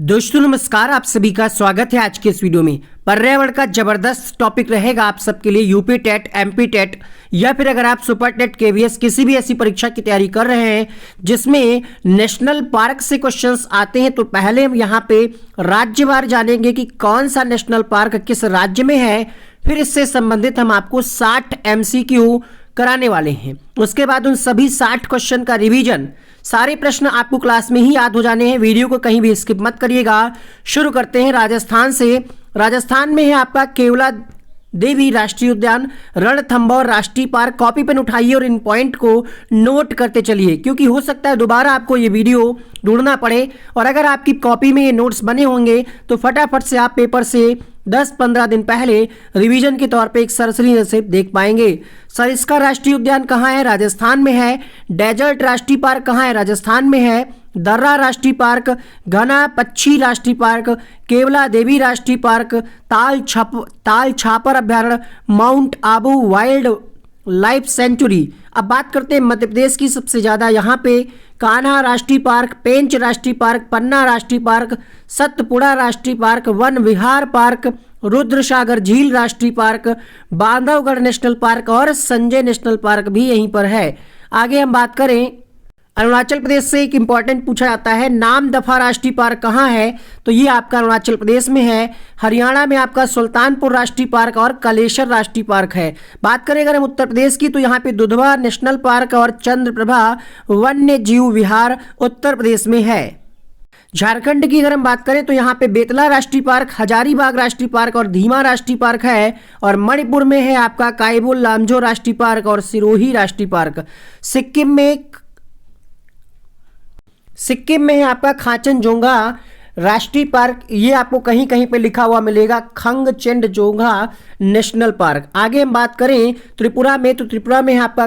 दोस्तों नमस्कार, आप सभी का स्वागत है आज के इस वीडियो में। पर्यावरण का जबरदस्त टॉपिक रहेगा आप सबके लिए। यूपी टेट, एमपी टेट या फिर अगर आप सुपर टेट, केवीएस किसी भी ऐसी परीक्षा की तैयारी कर रहे हैं जिसमें नेशनल पार्क से क्वेश्चंस आते हैं, तो पहले हम यहाँ पे राज्यवार जानेंगे कि कौन सा नेशनल पार्क किस राज्य में है। फिर इससे संबंधित हम आपको 60 MCQ कराने वाले हैं। उसके बाद उन सभी 60 क्वेश्चन का रिवीजन, सारे प्रश्न आपको क्लास में ही याद हो जाने हैं। वीडियो को कहीं भी स्किप मत करिएगा। शुरू करते हैं राजस्थान से। राजस्थान में है आपका केवला देवी राष्ट्रीय उद्यान, रणथंभौर राष्ट्रीय पार्क। कॉपी पेन उठाइए और इन पॉइंट को नोट करते चलिए, क्योंकि हो सकता है दोबारा आपको ये वीडियो ढूंढना पड़े। और अगर आपकी कॉपी में ये नोट्स बने होंगे तो फटाफट से आप पेपर से 10-15 दिन पहले रिवीजन के तौर पे एक सरसरी नजर देख पाएंगे। सरिस्का राष्ट्रीय उद्यान कहाँ है? राजस्थान में है। डेजर्ट राष्ट्रीय पार्क कहाँ है? राजस्थान में है। दर्रा राष्ट्रीय पार्क, घना पक्षी राष्ट्रीय पार्क, केवला देवी राष्ट्रीय पार्क, ताल छापर अभ्यारण्य, mount Abu wild life sanctuary. अब बात करते हैं मध्य प्रदेश की। सबसे ज्यादा यहाँ पे कान्हा राष्ट्रीय पार्क, पेंच राष्ट्रीय पार्क, पन्ना राष्ट्रीय पार्क, सतपुड़ा राष्ट्रीय पार्क, वन विहार पार्क, रुद्रसागर झील राष्ट्रीय पार्क, बांधवगढ़ नेशनल पार्क और संजय नेशनल पार्क भी यहीं पर है। आगे हम बात करें अरुणाचल प्रदेश से, एक इंपॉर्टेंट पूछा जाता है, नामदफा राष्ट्रीय पार्क कहाँ है? तो ये आपका अरुणाचल प्रदेश में है। हरियाणा में आपका सुल्तानपुर राष्ट्रीय पार्क और कलेश्वर राष्ट्रीय पार्क है। बात करें अगर हम उत्तर प्रदेश की, तो यहाँ पे दुधवा नेशनल पार्क और चंद्रप्रभा वन्य जीव विहार उत्तर प्रदेश में है। झारखंड की अगर हम बात करें तो यहाँ पे बेतला राष्ट्रीय पार्क, हजारीबाग राष्ट्रीय पार्क और धीमा राष्ट्रीय पार्क है। और मणिपुर में है आपका काइबुल लामजो राष्ट्रीय पार्क और सिरोही राष्ट्रीय पार्क। सिक्किम में है आपका खाचनजोंगा राष्ट्रीय पार्क। ये आपको कहीं कहीं पे लिखा हुआ मिलेगा खंगचेंडजोंगा नेशनल पार्क। आगे हम बात करें त्रिपुरा में, तो त्रिपुरा में है आपका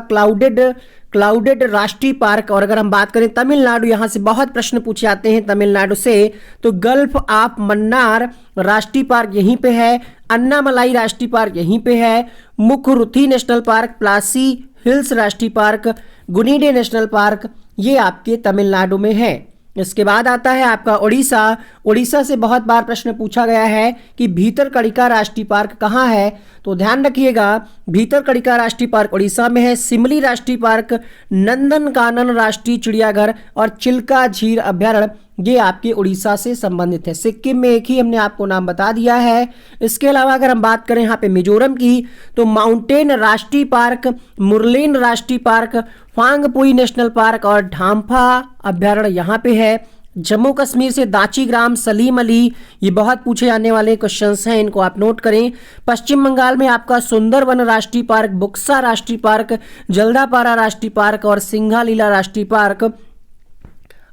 क्लाउडेड राष्ट्रीय पार्क। और अगर हम बात करें तमिलनाडु, यहाँ से बहुत प्रश्न पूछे जाते हैं तमिलनाडु से, तो गल्फ ऑफ मन्नार राष्ट्रीय पार्क यहीं पे है। अन्नामलाई राष्ट्रीय पार्क यहीं पे है। मुखरुथी नेशनल पार्क, प्लासी हिल्स राष्ट्रीय पार्क, गुनीडे नेशनल पार्क, ये आपके तमिलनाडु में है। इसके बाद आता है आपका उड़ीसा। उड़ीसा से बहुत बार प्रश्न पूछा गया है कि भीतरकनिका राष्ट्रीय पार्क कहाँ है? तो ध्यान रखिएगा, भीतरकनिका राष्ट्रीय पार्क उड़ीसा में है। सिमली राष्ट्रीय पार्क, नंदनकानन राष्ट्रीय चिड़ियाघर और चिल्का झील अभ्यारण्य, ये आपके उड़ीसा से संबंधित है। सिक्किम में एक ही हमने आपको नाम बता दिया है। इसके अलावा अगर हम बात करें यहाँ पे मिजोरम की, तो माउंटेन राष्ट्रीय पार्क, मुरलेन राष्ट्रीय पार्क, फांगपुई नेशनल पार्क और ढांफा अभ्यारण्य यहाँ पे है। जम्मू कश्मीर से दाची ग्राम, सलीम अली, ये बहुत पूछे जाने वाले क्वेश्चंस हैं, इनको आप नोट करें। पश्चिम बंगाल में आपका सुंदरवन राष्ट्रीय पार्क, बुक्सा राष्ट्रीय पार्क, जल्दापारा राष्ट्रीय पार्क और सिंघालीला राष्ट्रीय पार्क।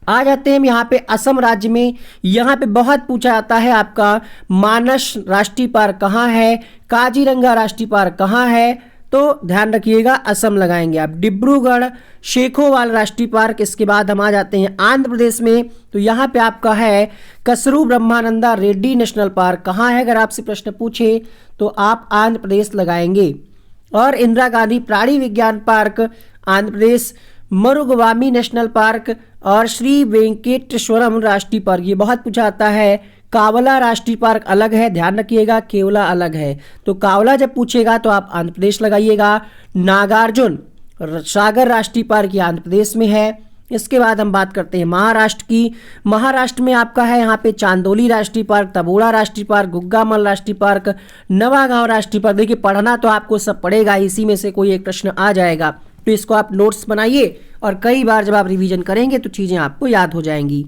आ जाते हैं हम यहाँ पे असम राज्य में। यहाँ पे बहुत पूछा जाता है आपका मानस राष्ट्रीय पार्क कहाँ है, काजीरंगा राष्ट्रीय पार्क कहाँ है? तो ध्यान रखिएगा, असम लगाएंगे आप। डिब्रूगढ़ शेखोवाल राष्ट्रीय पार्क। इसके बाद हम आ जाते हैं आंध्र प्रदेश में, तो यहाँ पे आपका है कसरू ब्रह्मानंदा रेड्डी नेशनल पार्क कहाँ है? अगर आपसे प्रश्न पूछे तो आप आंध्र प्रदेश लगाएंगे। और इंदिरा गांधी प्राणी विज्ञान park Andhra Pradesh, मरुगवामी national park और श्री वेंकटेश्वरम राष्ट्रीय पार्क, ये बहुत पूछा जाता है। कावला राष्ट्रीय पार्क अलग है, ध्यान रखिएगा, केवला अलग है। तो कावला जब पूछेगा तो आप आंध्र प्रदेश लगाइएगा। नागार्जुन सागर राष्ट्रीय पार्क ये आंध्र प्रदेश में है। इसके बाद हम बात करते हैं महाराष्ट्र की। महाराष्ट्र में आपका है यहाँ पे चांदोली राष्ट्रीय पार्क, तबोड़ा राष्ट्रीय पार्क, गुग्गामल राष्ट्रीय पार्क, नवागांव राष्ट्रीय पार्क। देखिए पढ़ना तो आपको सब पड़ेगा, इसी में से कोई एक प्रश्न आ जाएगा, तो इसको आप नोट्स बनाइए और कई बार जब आप रिवीजन करेंगे तो चीजें आपको याद हो जाएंगी।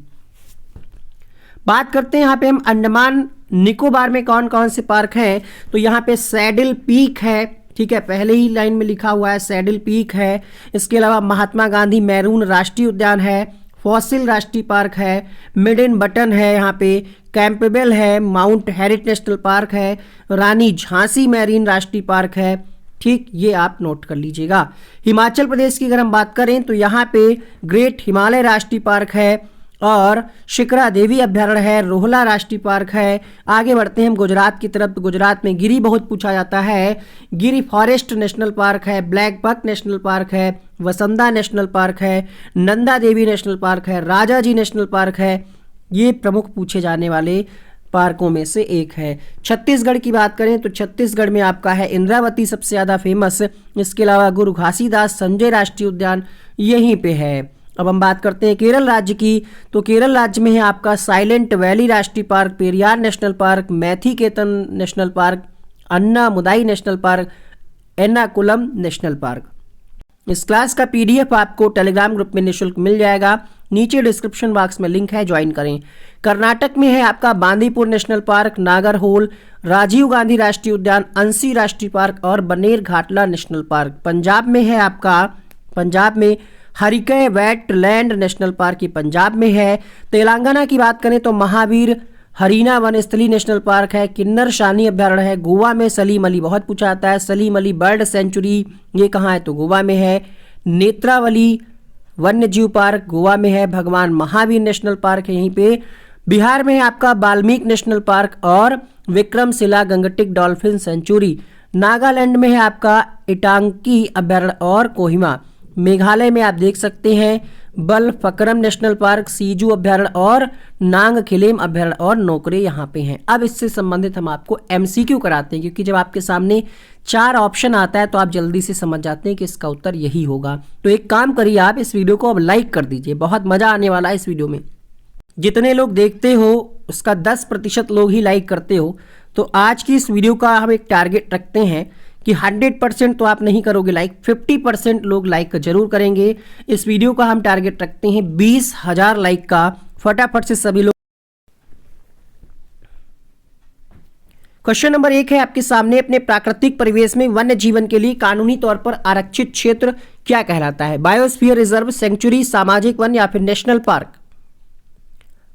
बात करते हैं यहाँ पे हम अंडमान निकोबार में कौन कौन से पार्क हैं। तो यहाँ पे सैडल पीक है, ठीक है, पहले ही लाइन में लिखा हुआ है सैडल पीक है। इसके अलावा महात्मा गांधी मैरून राष्ट्रीय उद्यान है, फॉसिल राष्ट्रीय पार्क है, मिडन बटन है, यहाँ पे कैंपेबल है, माउंट हैरिट नेशनल पार्क है, रानी झांसी मैरीन राष्ट्रीय पार्क है। ठीक, ये आप नोट कर लीजिएगा। हिमाचल प्रदेश की अगर हम बात करें तो यहाँ पे ग्रेट हिमालय राष्ट्रीय पार्क है और शिखरा देवी अभ्यारण्य है, रोहला राष्ट्रीय पार्क है। आगे बढ़ते हैं हम गुजरात की तरफ, तो गुजरात में गिरी बहुत पूछा जाता है। गिरी फॉरेस्ट नेशनल पार्क है, ब्लैक बक नेशनल पार्क है, वसंदा नेशनल पार्क है, नंदा देवी नेशनल पार्क है, राजाजी नेशनल पार्क है, ये प्रमुख पूछे जाने वाले पार्कों में से एक है। छत्तीसगढ़ की बात करें तो छत्तीसगढ़ में आपका है इंद्रावती सबसे ज़्यादा फेमस। इसके अलावा गुरु घासीदास संजय राष्ट्रीय उद्यान यहीं पे है। अब हम बात करते हैं केरल राज्य की, तो केरल राज्य में है आपका साइलेंट वैली राष्ट्रीय park, Periyar national park, Mathikettan national park, Anamudi national park, Ernakulam national park. इस क्लास का पीडीएफ आपको टेलीग्राम ग्रुप में निःशुल्क मिल जाएगा, नीचे डिस्क्रिप्शन बॉक्स में लिंक है, ज्वाइन करें। कर्नाटक में है आपका बांदीपुर नेशनल पार्क, नागरहोल, राजीव गांधी राष्ट्रीय उद्यान, अंसी राष्ट्रीय पार्क और बनेर घाटला नेशनल पार्क। पंजाब में है आपका, पंजाब में हरिकै वेटलैंड नेशनल पार्क ये पंजाब में है। तेलंगाना की बात करें तो महावीर हरीना वनस्थली नेशनल पार्क है, किन्नर शानी अभ्यारण्य है। गोवा में सलीम अली बहुत पूछा जाता है, सलीम अली बर्ड सेंचुरी ये कहाँ है तो गोवा में है। नेत्रावली वन्य जीव पार्क गोवा में है। भगवान महावीर नेशनल पार्क है यहीं पे। बिहार में है आपका बाल्मीक नेशनल पार्क और विक्रमशिला गंगटिक डॉल्फिन सेंचुरी। नागालैंड में है आपका इटांकी अभ्यारण्य और कोहिमा। मेघालय में आप देख सकते हैं बलफकरम नेशनल पार्क, सीजू अभ्यारण्य और नांगखिलेम अभ्यारण्य और नोकरे यहाँ पे हैं। अब इससे संबंधित हम आपको एमसीक्यू कराते हैं, क्योंकि जब आपके सामने 4 ऑप्शन आता है तो आप जल्दी से समझ जाते हैं कि इसका उत्तर यही होगा। तो एक काम करिए, आप इस वीडियो को अब लाइक कर दीजिए, बहुत मजा आने वाला है इस वीडियो में। जितने लोग देखते हो उसका 10% लोग ही लाइक करते हो। तो आज की इस वीडियो का हम एक टारगेट रखते हैं कि 100% तो आप नहीं करोगे लाइक, 50% लोग लाइक जरूर करेंगे। इस वीडियो का हम टारगेट रखते हैं 20,000 लाइक का। फटाफट से सभी लोग। क्वेश्चन नंबर 1 है आपके सामने, अपने प्राकृतिक परिवेश में वन्य जीवन के लिए कानूनी तौर पर आरक्षित क्षेत्र क्या कहलाता है? बायोस्फीयर रिजर्व, सेंचुरी, सामाजिक वन या फिर नेशनल पार्क?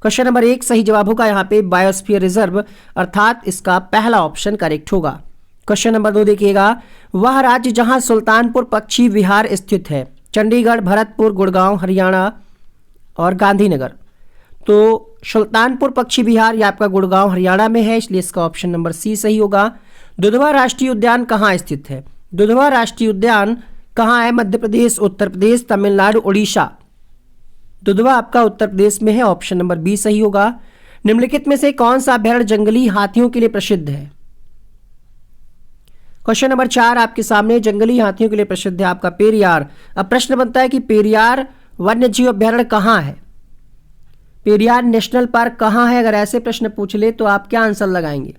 क्वेश्चन नंबर 1 सही जवाब होगा यहाँ पे बायोस्फीयर रिजर्व, अर्थात इसका पहला ऑप्शन करेक्ट होगा। क्वेश्चन नंबर 2 देखिएगा, वह राज्य जहां सुल्तानपुर पक्षी विहार स्थित है? चंडीगढ़, भरतपुर, गुड़गांव, हरियाणा और गांधीनगर। तो सुल्तानपुर पक्षी विहार ये आपका गुड़गांव हरियाणा में है, इसलिए इसका ऑप्शन नंबर सी सही होगा। दुधवा राष्ट्रीय उद्यान कहाँ स्थित है? दुधवा राष्ट्रीय उद्यान कहाँ है? मध्य प्रदेश, उत्तर प्रदेश, तमिलनाडु, उड़ीसा। दुधवा आपका उत्तर प्रदेश में है, ऑप्शन नंबर बी सही होगा। निम्नलिखित में से कौन सा अभ्यारण्य जंगली हाथियों के लिए प्रसिद्ध है? क्वेश्चन नंबर 4 आपके सामने, जंगली हाथियों के लिए प्रसिद्ध है आपका पेरियार। अब प्रश्न बनता है कि पेरियार वन्य जीव अभ्यारण्य कहाँ है? पेरियार नेशनल पार्क कहाँ है? अगर ऐसे प्रश्न पूछ ले तो आप क्या आंसर लगाएंगे?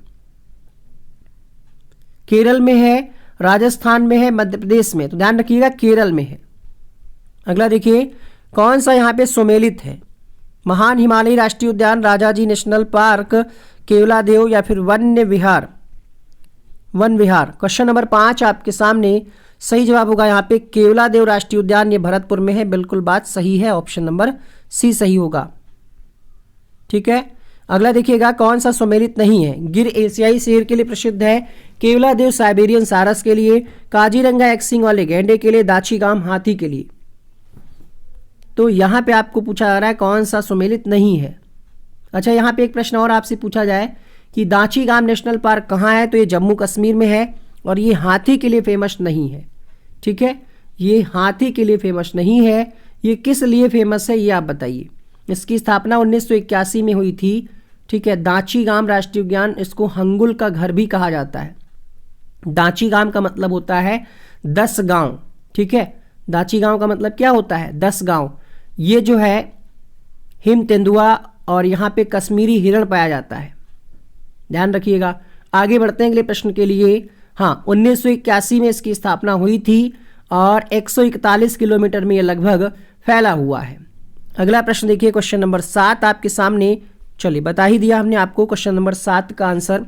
केरल में है, राजस्थान में है, मध्य प्रदेश में? तो ध्यान रखिएगा केरल में है। अगला देखिए, कौन सा यहाँ पे सुमेलित है? महान हिमालयी राष्ट्रीय उद्यान, राजाजी नेशनल पार्क, केवलादेव या फिर वन्य विहार? वन विहार। क्वेश्चन नंबर 5 आपके सामने, सही जवाब होगा यहाँ पे केवलादेव राष्ट्रीय उद्यान, ये भरतपुर में है, बिल्कुल बात सही है, ऑप्शन नंबर सी सही होगा। ठीक है, अगला देखिएगा, कौन सा सुमेलित नहीं है? गिर एशियाई शेर के लिए प्रसिद्ध है, केवलादेव साइबेरियन सारस के लिए, काजीरंगा एक सींग वाले गैंडे के लिए, दाचीगाम हाथी के लिए। तो यहाँ पे आपको पूछा जा रहा है कौन सा सुमेलित नहीं है। अच्छा, यहाँ पे एक प्रश्न और आपसे पूछा जाए कि दाचीगाम नेशनल पार्क कहाँ है? तो ये जम्मू कश्मीर में है और ये हाथी के लिए फेमस नहीं है। ठीक है, ये हाथी के लिए फेमस नहीं है। ये किस लिए फेमस है ये आप बताइए। इसकी स्थापना 1981 में हुई थी। ठीक है, दाचीगाम राष्ट्रीय उद्यान, इसको हंगुल का घर भी कहा जाता है। दाचीगाम का मतलब होता है 10 गांव। ठीक है, दाचीगाम का मतलब क्या होता है? 10 गांव। ये जो है हिम तेंदुआ और यहाँ पे कश्मीरी हिरण पाया जाता है, ध्यान रखिएगा। आगे बढ़ते हैं अगले प्रश्न के लिए। हाँ, 1981 में इसकी स्थापना हुई थी और 141 किलोमीटर में ये लगभग फैला हुआ है। अगला प्रश्न देखिए, क्वेश्चन नंबर 7 आपके सामने। चलिए, बता ही दिया हमने आपको क्वेश्चन नंबर 7 का आंसर,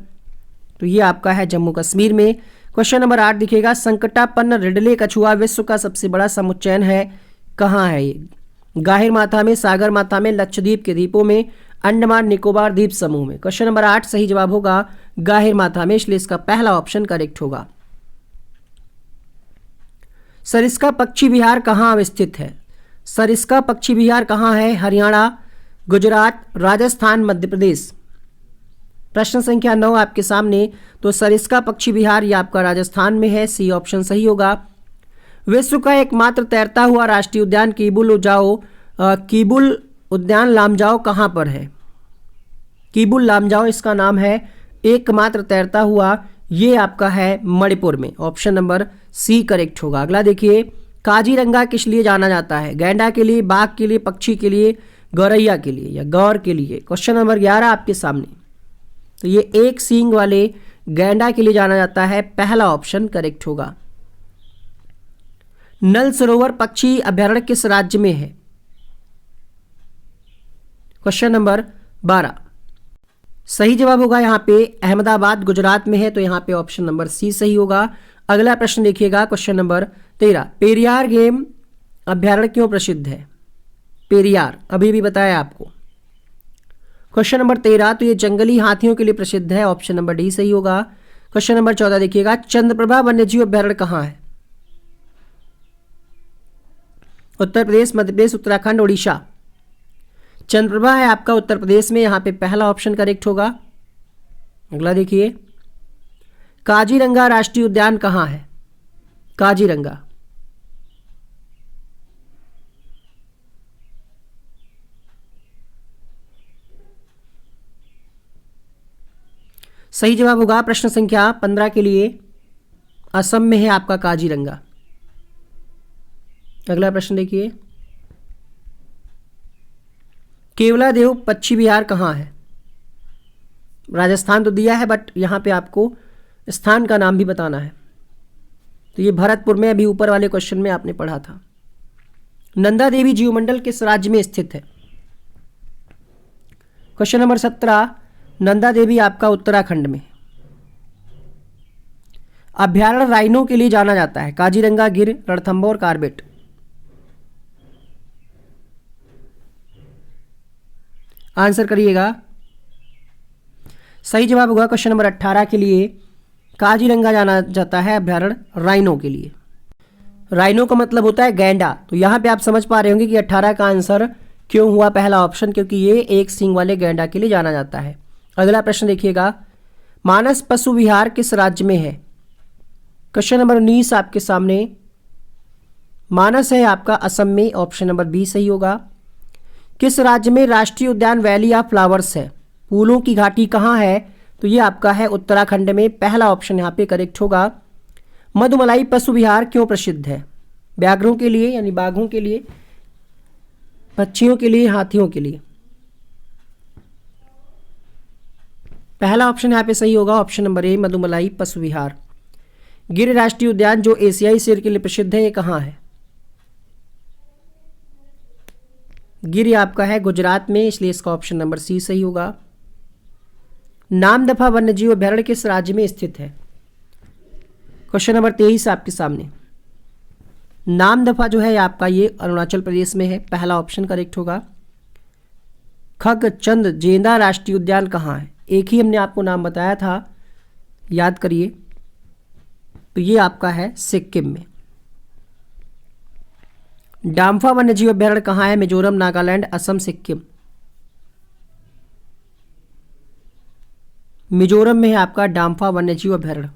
तो ये आपका है जम्मू कश्मीर में। क्वेश्चन नंबर 8 दिखेगा, संकटापन्न रिडले कछुआ विश्व का सबसे बड़ा समुच्चयन है, कहाँ है ये? गाहिर माथा में, सागर माथा में, लक्षद्वीप के द्वीपों में, अंडमान निकोबार द्वीप समूह में? क्वेश्चन नंबर 8 सही जवाब होगा गाहिर माथा में, इसलिए इसका पहला ऑप्शन करेक्ट होगा। सरिस्का पक्षी विहार कहाँ अवस्थित है? सरिस्का पक्षी विहार कहाँ है? हरियाणा, गुजरात, राजस्थान, मध्य प्रदेश। प्रश्न संख्या 9 आपके सामने, तो सरिस्का पक्षी विहार ये आपका राजस्थान में है, सी ऑप्शन सही होगा। विश्व का एकमात्र तैरता हुआ राष्ट्रीय उद्यान कीबुल उद्यान लामजाओ कहाँ पर है? कीबुल लामजाओ इसका नाम है, एकमात्र तैरता हुआ, ये आपका है मणिपुर में। ऑप्शन नंबर सी करेक्ट होगा। अगला देखिए, काजीरंगा किस लिए जाना जाता है? गैंडा के लिए, बाघ के लिए, पक्षी के लिए, गौरैया के लिए या गौर के लिए? क्वेश्चन नंबर 11 आपके सामने। तो ये एक सींग वाले गैंडा के लिए जाना जाता है, पहला ऑप्शन करेक्ट होगा। नल सरोवर पक्षी अभयारण्य किस राज्य में है? Question number 12। सही जवाब होगा यहाँ पे अहमदाबाद गुजरात में है, तो यहाँ पे ऑप्शन नंबर सी सही होगा। अगला प्रश्न देखिएगा, क्वेश्चन नंबर 13। पेरियार गेम अभयारण्य क्यों प्रसिद्ध है? पेरियार अभी भी बताया आपको। क्वेश्चन नंबर 13, तो ये जंगली हाथियों के लिए प्रसिद्ध है, ऑप्शन नंबर डी सही होगा। क्वेश्चन नंबर 14 देखिएगा, चंद्रप्रभा वन्यजीव अभयारण्य कहाँ है? उत्तर प्रदेश, मध्य प्रदेश, उत्तराखंड, उड़ीसा। चंद्रप्रभा है आपका उत्तर प्रदेश में, यहां पे पहला ऑप्शन करेक्ट होगा। अगला देखिए, काजीरंगा राष्ट्रीय उद्यान कहां है? काजीरंगा सही जवाब होगा प्रश्न संख्या 15 के लिए, असम में है आपका काजीरंगा। अगला प्रश्न देखिए, केवलादेव पक्षी विहार कहाँ है? राजस्थान तो दिया है, बट यहाँ पे आपको स्थान का नाम भी बताना है। तो ये भरतपुर में, अभी ऊपर वाले क्वेश्चन में आपने पढ़ा था। नंदा देवी जीवमंडल किस राज्य में स्थित है? क्वेश्चन नंबर 17, नंदा देवी आपका उत्तराखंड में। अभयारण्य राइनो के लिए जाना जाता है, काजीरंगा, गिर, रणथंभौर और कार्बेट। आंसर करिएगा। सही जवाब होगा क्वेश्चन नंबर 18 के लिए, काजीरंगा जाना जाता है अभयारण्य राइनो के लिए। राइनो का मतलब होता है गैंडा। तो यहाँ पे आप समझ पा रहे होंगे कि 18 का आंसर क्यों हुआ पहला ऑप्शन, क्योंकि ये एक सींग वाले गैंडा के लिए जाना जाता है। अगला प्रश्न देखिएगा, मानस पशु विहार किस राज्य में है? क्वेश्चन नंबर 19 आपके सामने। मानस है आपका असम में, ऑप्शन नंबर बी सही होगा। किस राज्य में राष्ट्रीय उद्यान वैली ऑफ फ्लावर्स है? फूलों की घाटी कहाँ है? तो ये आपका है उत्तराखंड में, पहला ऑप्शन यहाँ पे करेक्ट होगा। मधुमलाई पशु विहार क्यों प्रसिद्ध है? व्याघ्रों के लिए यानी बाघों के लिए, पक्षियों के लिए, हाथियों के लिए? पहला ऑप्शन यहाँ पे सही होगा, ऑप्शन नंबर ए मधुमलाई पशु विहार। गिर राष्ट्रीय उद्यान जो एशियाई शेर के लिए प्रसिद्ध है, ये कहाँ है? गिर आपका है गुजरात में, इसलिए इसका ऑप्शन नंबर सी सही होगा। नामदफा वन्यजीव अभयारण्य किस राज्य में स्थित है? क्वेश्चन नंबर 23 आपके सामने। नामदफा जो है आपका ये अरुणाचल प्रदेश में है, पहला ऑप्शन करेक्ट होगा। खगचंद जेंदा राष्ट्रीय उद्यान कहाँ है? एक ही हमने आपको नाम बताया था, याद करिए। तो ये आपका है सिक्किम में। डाम्फा वन्यजीव अभयारण्य कहाँ है? मिजोरम, नागालैंड, असम, सिक्किम। मिजोरम में है आपका डाम्फा वन्यजीव अभयारण्य।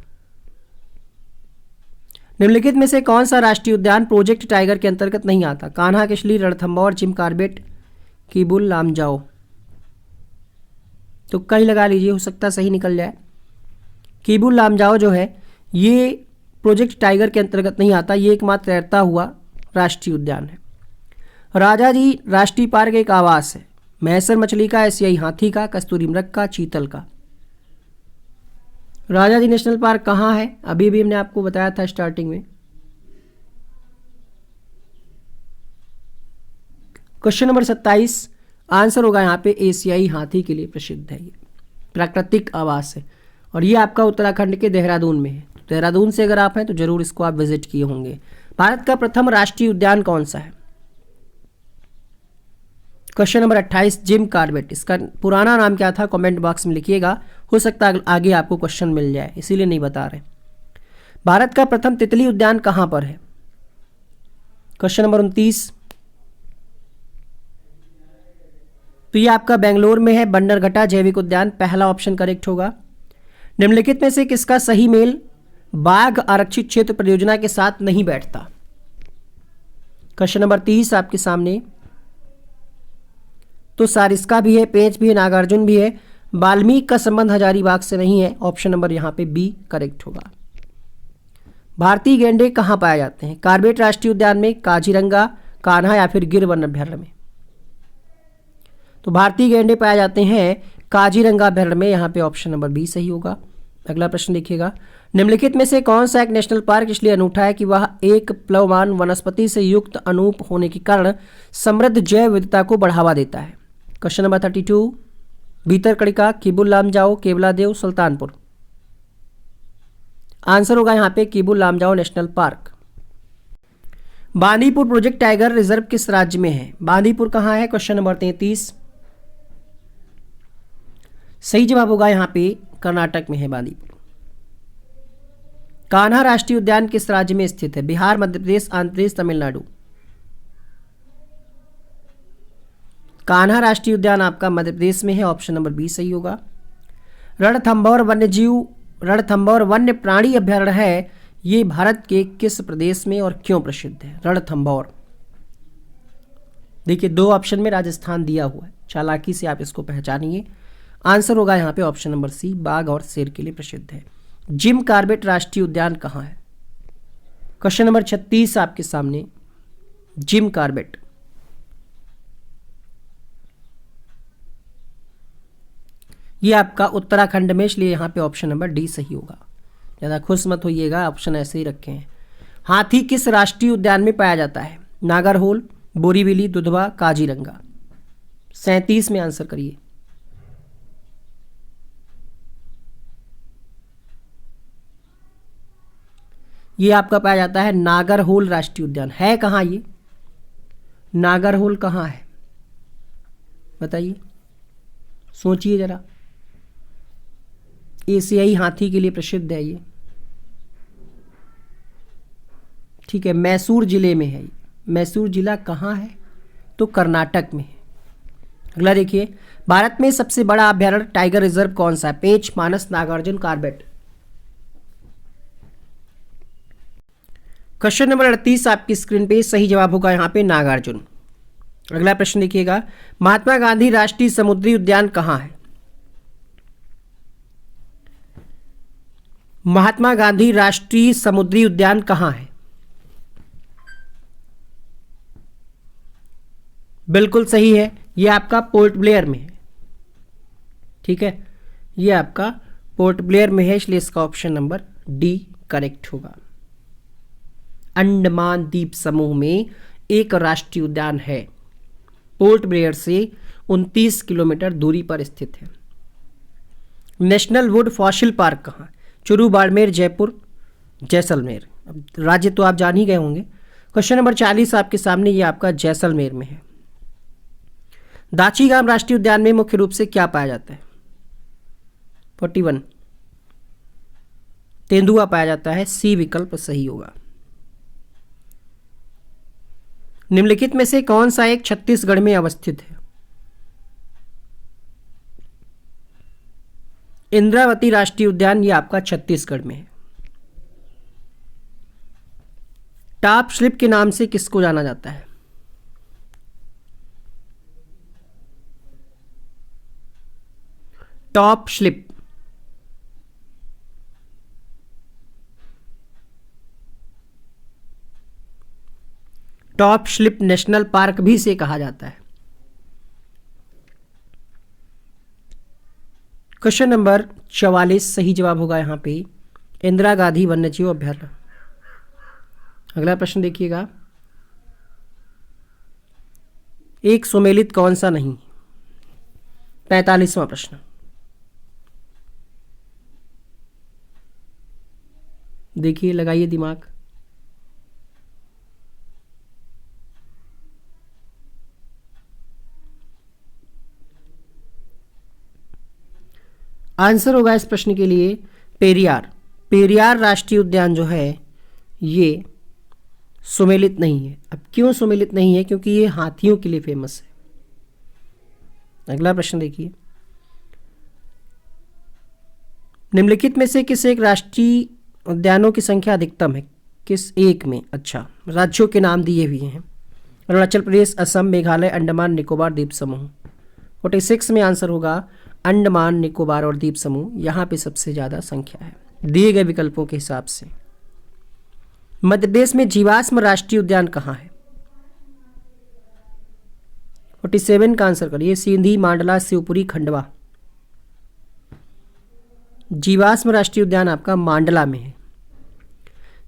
निम्नलिखित में से कौन सा राष्ट्रीय उद्यान प्रोजेक्ट टाइगर के अंतर्गत नहीं आता? Kanha, Kisli, Ranthambore, Jim Corbett, Keibul Lamjao. तुक्का ही लगा लीजिए, हो सकता सही निकल जाए। कीबुल लामजाओ जो है ये प्रोजेक्ट टाइगर के अंतर्गत नहीं आता, ये एकमात्र तैरता हुआ राष्ट्रीय उद्यान है। राजा जी राष्ट्रीय पार्क एक आवास है, मैसर मछली का, एशियाई हाथी का, कस्तूरी मृग का, चीतल का। राजा जी नेशनल पार्क कहाँ है? अभी भी हमने आपको बताया था स्टार्टिंग में। क्वेश्चन नंबर 27 आंसर होगा यहाँ पे एशियाई हाथी के लिए प्रसिद्ध है, ये प्राकृतिक आवास है और ये आपका उत्तराखंड के देहरादून में है। देहरादून से अगर आप हैं तो जरूर इसको आप विजिट किए होंगे। भारत का प्रथम राष्ट्रीय उद्यान कौन सा है? Question number 28 Jim Corbett. इसका पुराना नाम क्या था? कमेंट बॉक्स में लिखिएगा, हो सकता है आगे आपको क्वेश्चन मिल जाए, इसीलिए नहीं बता रहे। भारत का प्रथम तितली उद्यान कहां पर है? Question number 29। तो ये आपका बेंगलोर में है, बंडरघट्टा जैविक उद्यान, पहला ऑप्शन करेक्ट होगा। निम्नलिखित में से किसका सही मेल बाघ आरक्षित क्षेत्र परियोजना के साथ नहीं बैठता? क्वेश्चन नंबर 30 आपके सामने। तो सारिस्का भी है, पेंच भी है, नागार्जुन भी है, वाल्मीकि का संबंध हजारीबाग से नहीं है, ऑप्शन नंबर यहाँ पे बी करेक्ट होगा। भारतीय गैंडे कहाँ पाए जाते हैं? कार्बेट राष्ट्रीय उद्यान में, काजीरंगा, कान्हा या फिर गिर वन अभ्यारण्य में? तो भारतीय गैंडे पाए जाते हैं काजीरंगा अभ्यारण्य में, यहाँ पे ऑप्शन नंबर बी सही होगा। अगला प्रश्न देखिएगा, निम्नलिखित में से कौन सा एक नेशनल पार्क इसलिए अनूठा है कि वह एक प्लवमान वनस्पति से युक्त अनूप होने के कारण समृद्ध जैव विविधता को बढ़ावा देता है? Question number 32, Bhitarkanika, Keibul Lamjao, Keoladeo, Sultanpur? Answer होगा यहाँ पे Keibul Lamjao national park. Bandipur project tiger reserve किस राज्य में है? बांदीपुर कहाँ है? क्वेश्चन नंबर 33, सही जवाब होगा यहाँ पे कर्नाटक में है बांदीपुर। कान्हा राष्ट्रीय उद्यान किस राज्य में स्थित है? बिहार, मध्य प्रदेश, आंध्र प्रदेश, तमिलनाडु? कान्हा राष्ट्रीय उद्यान आपका मध्य प्रदेश में है, ऑप्शन नंबर बी सही होगा। रणथंभौर वन्य प्राणी अभ्यारण्य है, ये भारत के किस प्रदेश में और क्यों प्रसिद्ध है? रणथंभौर, देखिए 2 ऑप्शन में राजस्थान दिया हुआ है, चालाकी से आप इसको पहचानिए। आंसर होगा यहाँ पे ऑप्शन नंबर सी, बाघ और शेर के लिए प्रसिद्ध है। जिम कार्बेट राष्ट्रीय उद्यान कहाँ है? क्वेश्चन नंबर 36 आपके सामने, जिम कार्बेट। ये आपका उत्तराखंड में, इसलिए यहाँ पे ऑप्शन नंबर डी सही होगा। ज़्यादा खुश मत होइएगा, ऑप्शन ऐसे ही रखे हैं। हाथी किस राष्ट्रीय उद्यान में पाया जाता है? नागरहोल, बोरीवली, दुधवा, काजीरंगा? 37 में आंसर करिए। ये आपका पाया जाता है नागरहोल राष्ट्रीय उद्यान। है कहाँ ये? नागरहोल कहाँ है बताइए, सोचिए जरा। एशियाई हाथी के लिए प्रसिद्ध है ये, ठीक है, मैसूर जिले में है ये। मैसूर जिला कहाँ है? तो कर्नाटक में है। अगला देखिए, भारत में सबसे बड़ा अभ्यारण्य टाइगर रिजर्व कौन सा है? पेंच, मानस, नागार्जुन, कार्बेट? क्वेश्चन नंबर 38 आपकी स्क्रीन पे, सही जवाब होगा यहाँ पे नागार्जुन। अगला प्रश्न देखिएगा, महात्मा गांधी राष्ट्रीय समुद्री उद्यान कहाँ है? महात्मा गांधी राष्ट्रीय समुद्री उद्यान कहाँ है? बिल्कुल सही है, यह आपका पोर्ट ब्लेयर में है, ठीक है, यह आपका पोर्ट ब्लेयर में है, इसलिए इसका ऑप्शन नंबर डी करेक्ट होगा। अंडमान द्वीप समूह में एक राष्ट्रीय उद्यान है, पोर्ट ब्लेयर से 29 किलोमीटर दूरी पर स्थित है। नेशनल वुड फॉसिल पार्क कहाँ? चुरू, बाड़मेर, जयपुर, जैसलमेर? अब राज्य तो आप जान ही गए होंगे। क्वेश्चन नंबर 40 आपके सामने, ये आपका जैसलमेर में है। दाचीगाम राष्ट्रीय उद्यान में मुख्य रूप से क्या पाया जाता है? 41 तेंदुआ पाया जाता है, सी विकल्प सही होगा। निम्नलिखित में से कौन सा एक छत्तीसगढ़ में अवस्थित है? इंद्रावती राष्ट्रीय उद्यान, ये आपका छत्तीसगढ़ में है। टॉप स्लिप के नाम से किसको जाना जाता है? Top slip, top slip national park भी से कहा जाता है। क्वेश्चन नंबर 44 सही जवाब होगा यहाँ पे इंदिरा गांधी वन्यजीव अभ्यारण्य। अगला प्रश्न देखिएगा, एक सुमेलित कौन सा नहीं? 45वां प्रश्न, देखिए, लगाइए दिमाग। आंसर होगा इस प्रश्न के लिए पेरियार। पेरियार राष्ट्रीय उद्यान जो है ये सुमेलित नहीं है। अब क्यों सुमेलित नहीं है? क्योंकि ये हाथियों के लिए फेमस है। अगला प्रश्न देखिए, निम्नलिखित में से किस एक राष्ट्रीय उद्यानों की संख्या अधिकतम है? किस एक में? अच्छा, राज्यों के नाम दिए हुए हैं, अरुणाचल प्रदेश, असम, मेघालय, अंडमान निकोबार द्वीप समूह। 46 में आंसर होगा अंडमान निकोबार और द्वीप समूह, यहाँ पे सबसे ज़्यादा संख्या है दिए गए विकल्पों के हिसाब से। मध्य प्रदेश में जीवाश्म राष्ट्रीय उद्यान कहाँ है? 47 का आंसर करिए। सिंधी, मांडला, शिवपुरी, खंडवा। जीवाश्म राष्ट्रीय उद्यान आपका मांडला में है।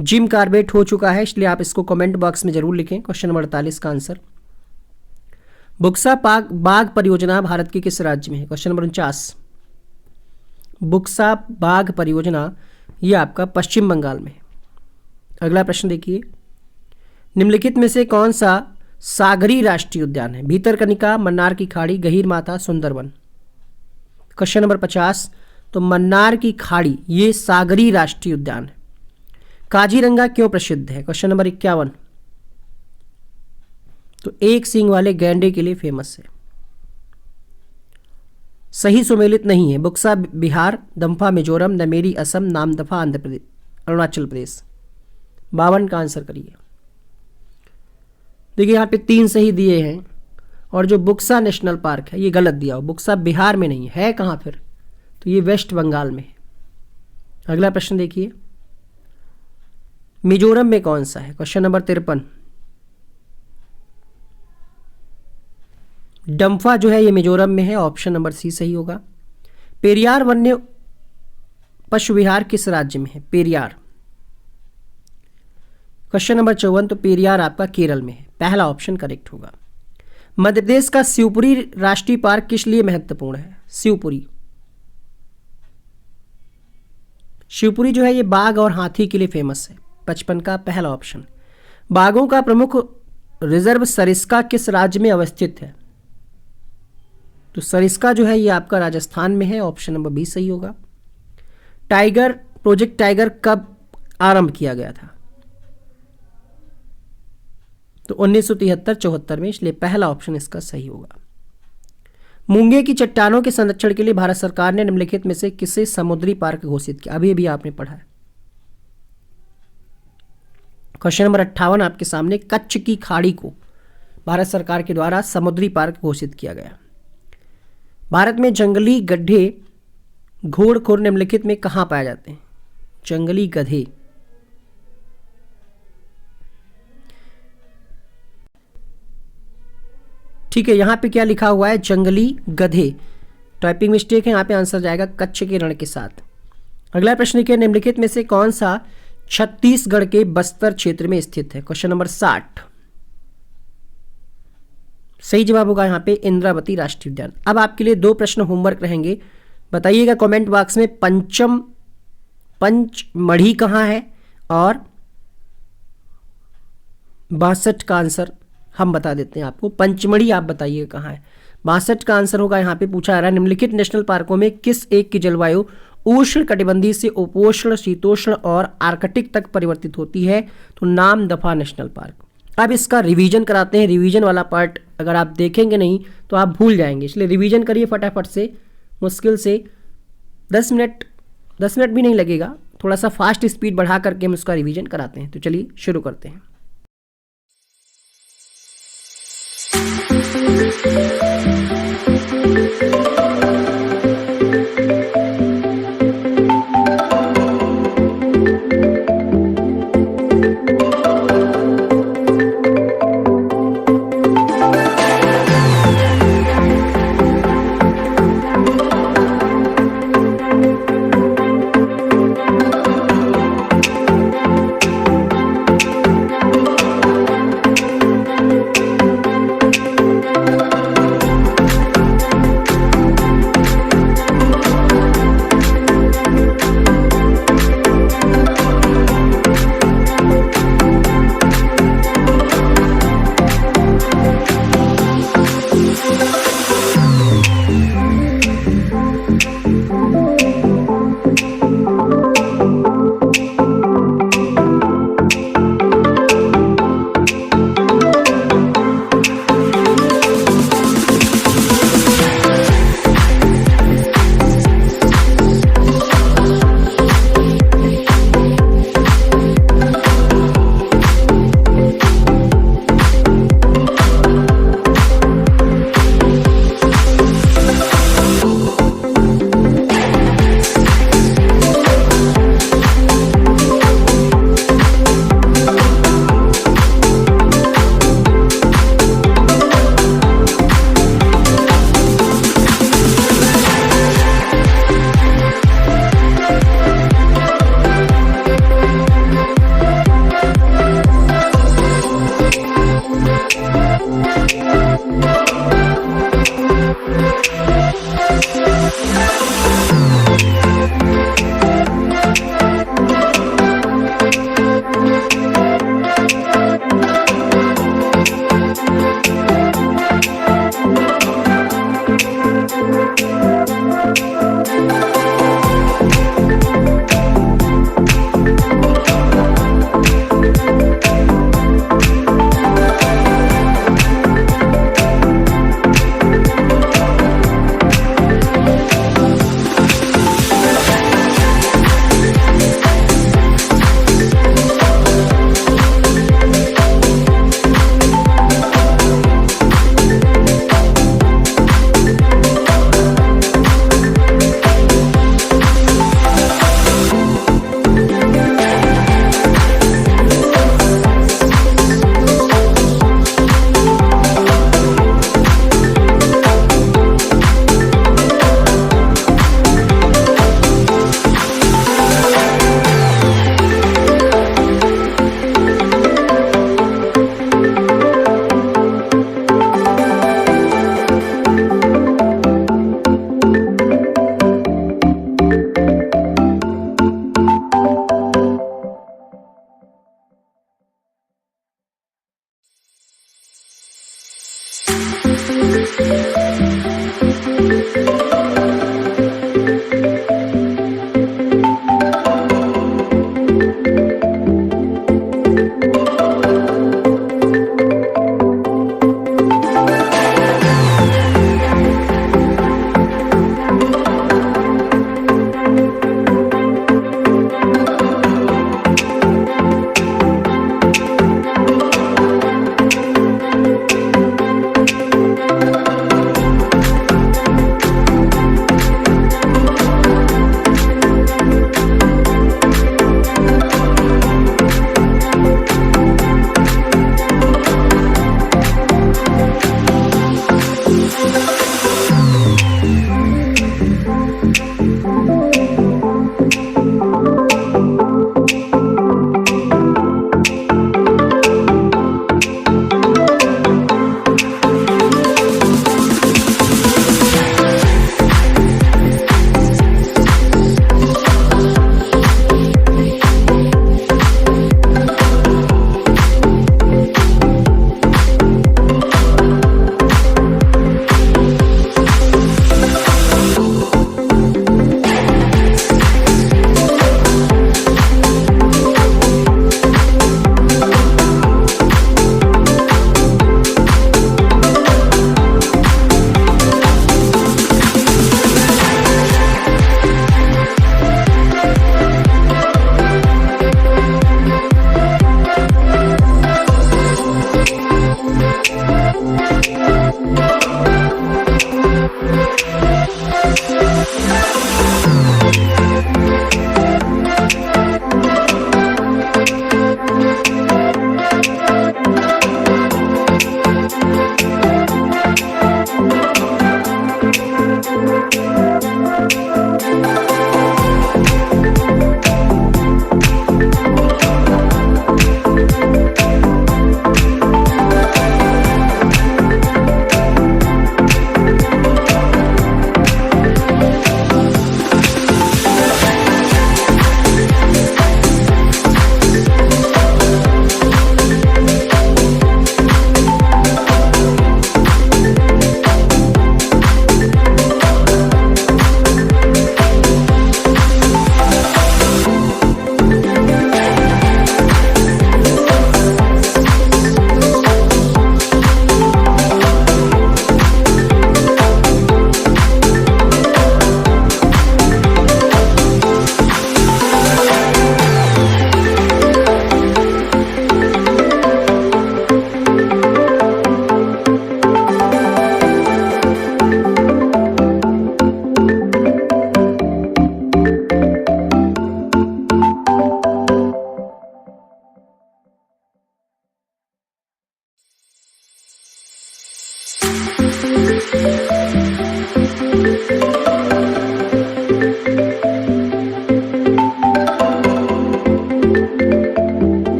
जिम कार्बेट हो चुका है, इसलिए आप इसको कमेंट बॉक्स में जरूर लिखें। क्वेश्चन नंबर 48 का आंसर। बुक्सा बाघ परियोजना भारत के किस राज्य में है? Question number 49। बुक्सा बाघ परियोजना ये आपका पश्चिम बंगाल में है। अगला प्रश्न देखिए, निम्नलिखित में से कौन सा सागरी राष्ट्रीय उद्यान है? भीतरकनिका, मन्नार की खाड़ी, गहीर माथा, सुंदरवन। क्वेश्चन नंबर 50, तो मन्नार की खाड़ी ये सागरी राष्ट्रीय उद्यान है। काजीरंगा क्यों प्रसिद्ध है? क्वेश्चन नंबर 51, तो एक सींग वाले गैंडे के लिए फेमस है। सही सुमेलित नहीं है। बुक्सा बिहार, दम्फा मिजोरम, नमेरी असम, नामदफा आंध्र प्रदेश, अरुणाचल प्रदेश। 52 का आंसर करिए। देखिए यहाँ पे 3 सही दिए हैं और जो बुक्सा नेशनल पार्क है ये गलत दिया हो। बुक्सा बिहार में नहीं है कहाँ फिर? तो ये वेस्ट बंगाल में है। अगला प्रश्न देखिए, मिजोरम में कौन सा है? Question number 53। डम्फा जो है ये मिजोरम में है, ऑप्शन नंबर सी सही होगा। पेरियार वन्य पशु विहार किस राज्य में है? पेरियार। क्वेश्चन नंबर 54, तो पेरियार आपका केरल में है, पहला ऑप्शन करेक्ट होगा। मध्य प्रदेश का शिवपुरी राष्ट्रीय पार्क किस लिए महत्वपूर्ण है? शिवपुरी शिवपुरी जो है ये बाघ और हाथी के लिए फेमस है, 55 का पहला ऑप्शन। बाघों का प्रमुख रिजर्व सरिस्का किस राज्य में अवस्थित है? तो सरिस्का जो है ये आपका राजस्थान में है, ऑप्शन नंबर बी सही होगा। प्रोजेक्ट टाइगर कब आरंभ किया गया था? तो 1973-74 में, इसलिए पहला ऑप्शन इसका सही होगा। मूंगे की चट्टानों के संरक्षण के लिए भारत सरकार ने निम्नलिखित में से किसे समुद्री पार्क घोषित किया? अभी अभी आपने पढ़ा है। क्वेश्चन नंबर 58 आपके सामने, कच्छ की खाड़ी को भारत सरकार के द्वारा समुद्री पार्क घोषित किया गया। भारत में जंगली गड्ढे घोड़खोर निम्नलिखित में कहां पाए जाते हैं? जंगली गधे। ठीक है, यहां पे क्या लिखा हुआ है? जंगली गधे। टाइपिंग मिस्टेक है, यहां पे आंसर जाएगा कच्छ के रण के साथ। अगला प्रश्न देखिए, निम्नलिखित में से कौन सा छत्तीसगढ़ के बस्तर क्षेत्र में स्थित है? Question number 60। सही जवाब होगा यहाँ पे इंद्रावती राष्ट्रीय उद्यान। अब आपके लिए 2 प्रश्न होमवर्क रहेंगे, बताइएगा कमेंट बॉक्स में पंचमढ़ी कहाँ है और 62 का आंसर हम बता देते हैं आपको। पंचमढ़ी आप बताइए कहाँ है। 62 का आंसर होगा यहाँ पे पूछा जा रहा है, निम्नलिखित नेशनल पार्कों में किस एक की जलवायु उष्ण कटिबंधीय से उपोष्ण, शीतोष्ण और आर्कटिक तक परिवर्तित होती है? तो नामदफा नेशनल पार्क। अब इसका रिवीजन कराते हैं। रिवीजन वाला पार्ट अगर आप देखेंगे नहीं तो आप भूल जाएंगे, इसलिए रिवीजन करिए फटाफट से। मुश्किल से 10 मिनट भी नहीं लगेगा, थोड़ा सा फास्ट स्पीड बढ़ा करके हम उसका रिवीजन कराते हैं। तो चलिए शुरू करते हैं।